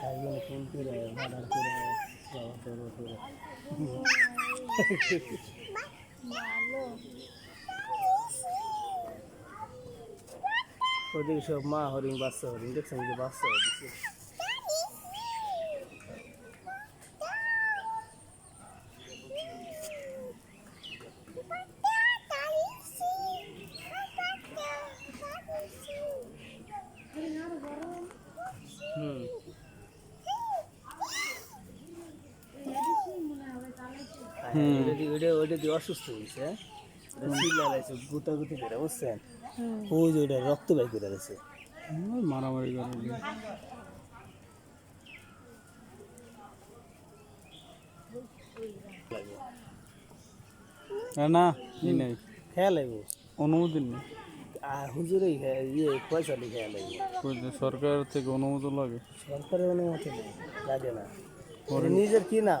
একজন ফোন করে অর্ডার করে যাওয়া করবো করে ভালো। ওদিকে সব মা হরিণ বাচ্চা হরিণ দেখছেন যে বাচ্চা দিচ্ছে হুম ওইটা দিয়ে অসুস্থ হয়েছে চিল্লাইছে গুতাগুতি করে বুঝছেন ওই যে ওইটা রক্ত বাই করে গেছে মারামারি করে না ই নেই খেয়াল লাগবো অনুমোদন নেই হুজুরে ইয়ে পয়সা দিয়ে খেয়াল লাগবে সরকার থেকে অনুমোদন লাগে সরকারের অনুমতি নেই লাগে না নিজের কি না